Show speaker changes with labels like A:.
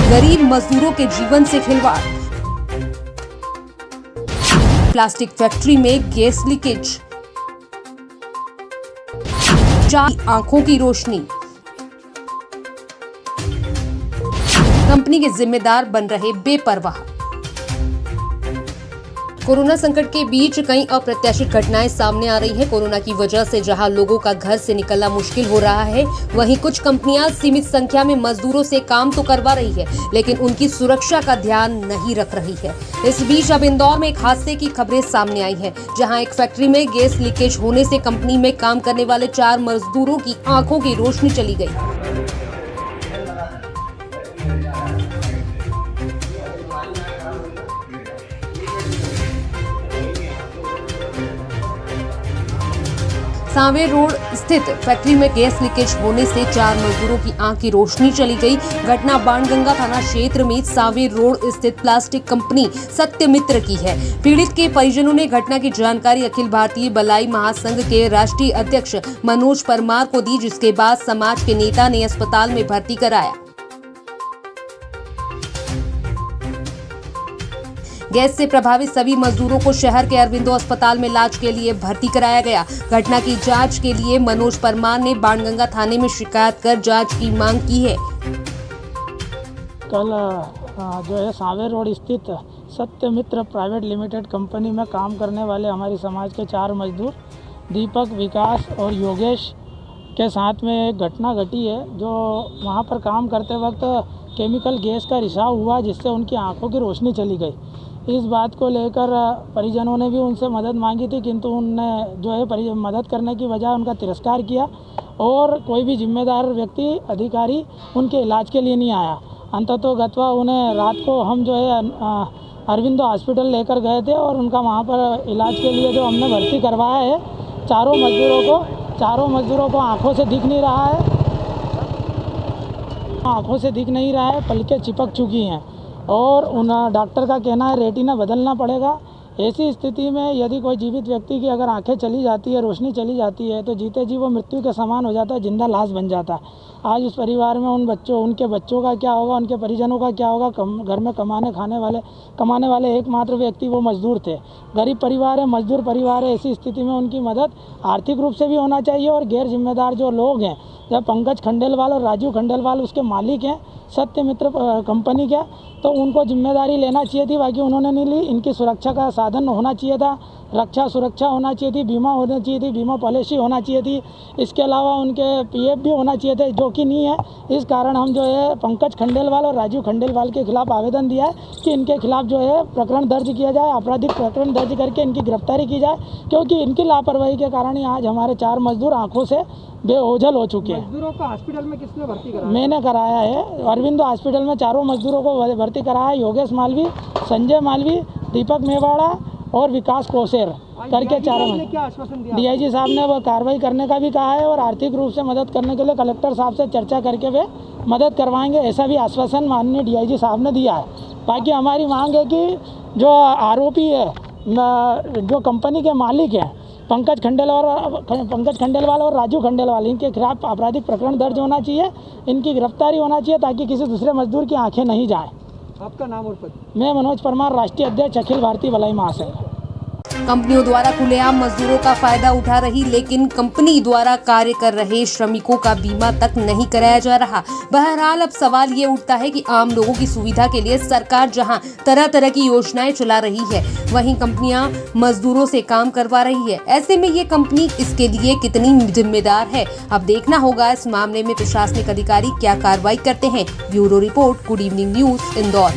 A: गरीब मजदूरों के जीवन से खिलवाड़। प्लास्टिक फैक्ट्री में गैस लीकेज। आंखों की रोशनी। कंपनी के जिम्मेदार बन रहे बेपरवाह। कोरोना संकट के बीच कई अप्रत्याशित घटनाएं सामने आ रही हैं। कोरोना की वजह से जहां लोगों का घर से निकलना मुश्किल हो रहा है, वहीं कुछ कंपनियां सीमित संख्या में मजदूरों से काम तो करवा रही है, लेकिन उनकी सुरक्षा का ध्यान नहीं रख रही है। इस बीच अब इंदौर में एक हादसे की खबरें सामने आई हैं, जहां एक फैक्ट्री में गैस लीकेज होने से कंपनी में काम करने वाले 4 मजदूरों की आंखों की रोशनी चली गई। सांवेर रोड स्थित फैक्ट्री में गैस लीकेज होने से 4 मजदूरों की आंख की रोशनी चली गई। घटना बाणगंगा थाना क्षेत्र में सांवेर रोड स्थित प्लास्टिक कंपनी सत्यमित्र की है। पीड़ित के परिजनों ने घटना की जानकारी अखिल भारतीय बलाई महासंघ के राष्ट्रीय अध्यक्ष मनोज परमार को दी, जिसके बाद समाज के नेता ने अस्पताल में भर्ती कराया। गैस से प्रभावित सभी मजदूरों को शहर के अरविंदो अस्पताल में इलाज के लिए भर्ती कराया गया। घटना की जांच के लिए मनोज परमार ने बाणगंगा थाने में शिकायत कर जांच की मांग की है।
B: कल जो है सांवेर रोड स्थित सत्यमित्र प्राइवेट लिमिटेड कंपनी में काम करने वाले हमारी समाज के 4 मजदूर दीपक, विकास और योगेश के साथ में एक घटना घटी है। जो वहाँ पर काम करते वक्त केमिकल गैस का रिसाव हुआ, जिससे उनकी आंखों की रोशनी चली गई। इस बात को लेकर परिजनों ने भी उनसे मदद मांगी थी, किंतु उनने जो है मदद करने की बजाय उनका तिरस्कार किया और कोई भी जिम्मेदार व्यक्ति, अधिकारी उनके इलाज के लिए नहीं आया। अंततोगत्वा उन्हें रात को हम जो है अरविंदो हॉस्पिटल लेकर गए थे और उनका वहाँ पर इलाज के लिए जो हमने भर्ती करवाया है, चारों मजदूरों को आँखों से दिख नहीं रहा है, पलकें चिपक चुकी हैं और उन डॉक्टर का कहना है रेटिना बदलना पड़ेगा। ऐसी स्थिति में यदि कोई जीवित व्यक्ति की अगर आंखें चली जाती है, रोशनी चली जाती है, तो जीते जी वो मृत्यु के समान हो जाता है, जिंदा लाश बन जाता है। आज उस परिवार में उनके बच्चों का क्या होगा, उनके परिजनों का क्या होगा। घर में कमाने वाले एकमात्र व्यक्ति वो मजदूर थे। गरीब परिवार है, मजदूर परिवार है। ऐसी स्थिति में उनकी मदद आर्थिक रूप से भी होना चाहिए और गैर जिम्मेदार जो लोग हैं, जब पंकज खंडेलवाल और राजू खंडेलवाल उसके मालिक हैं सत्यमित्र कंपनी के, तो उनको जिम्मेदारी लेना चाहिए थी, बाकी उन्होंने नहीं ली। इनकी सुरक्षा का साधन होना चाहिए था, रक्षा सुरक्षा होना चाहिए थी, बीमा होना चाहिए थी, बीमा पॉलिसी होना चाहिए थी। इसके अलावा उनके पीएफ भी होना चाहिए थे, जो कि नहीं है। इस कारण हम जो है पंकज खंडेलवाल और राजू खंडेलवाल के खिलाफ आवेदन दिया है कि इनके खिलाफ जो है प्रकरण दर्ज किया जाए, आपराधिक प्रकरण दर्ज करके इनकी गिरफ्तारी की जाए, क्योंकि इनकी लापरवाही के कारण ही आज हमारे 4 मजदूर आंखों से बेओझल हो चुके हैं।
C: मजदूरों को हॉस्पिटल में किसने भर्ती कराया?
B: मैंने कराया है। अरविंदो हॉस्पिटल में चारों मजदूरों को भर्ती कराया। योगेश मालवी, संजय मालवी, दीपक मेवाड़ा और विकास कोसेर करके 4
C: ने क्या आश्वासन दिया?
B: डीआईजी साहब ने वो कार्रवाई करने का भी कहा है और आर्थिक रूप से मदद करने के लिए कलेक्टर साहब से चर्चा करके वे मदद करवाएंगे, ऐसा भी आश्वासन माननीय डीआईजी साहब ने दिया है। बाकी हमारी मांग है कि जो आरोपी है, जो कंपनी के मालिक हैं पंकज खंडेलवाल और राजू खंडेलवाल, इनके खिलाफ आपराधिक प्रकरण दर्ज होना चाहिए, इनकी गिरफ्तारी होना चाहिए, ताकि किसी दूसरे मजदूर की आंखें नहीं जाएं।
C: आपका नाम और पद?
B: मैं मनोज परमार, राष्ट्रीय अध्यक्ष अखिल भारतीय बलाई महासंघ।
A: कंपनियों द्वारा खुलेआम मजदूरों का फायदा उठा रही, लेकिन कंपनी द्वारा कार्य कर रहे श्रमिकों का बीमा तक नहीं कराया जा रहा। बहरहाल अब सवाल ये उठता है कि आम लोगों की सुविधा के लिए सरकार जहां तरह तरह की योजनाएं चला रही है, वहीं कंपनियां मजदूरों से काम करवा रही है। ऐसे में ये कंपनी इसके लिए कितनी जिम्मेदार है, अब देखना होगा। इस मामले में प्रशासनिक अधिकारी क्या कार्रवाई करते हैं। Bureau report, good evening news, Indore.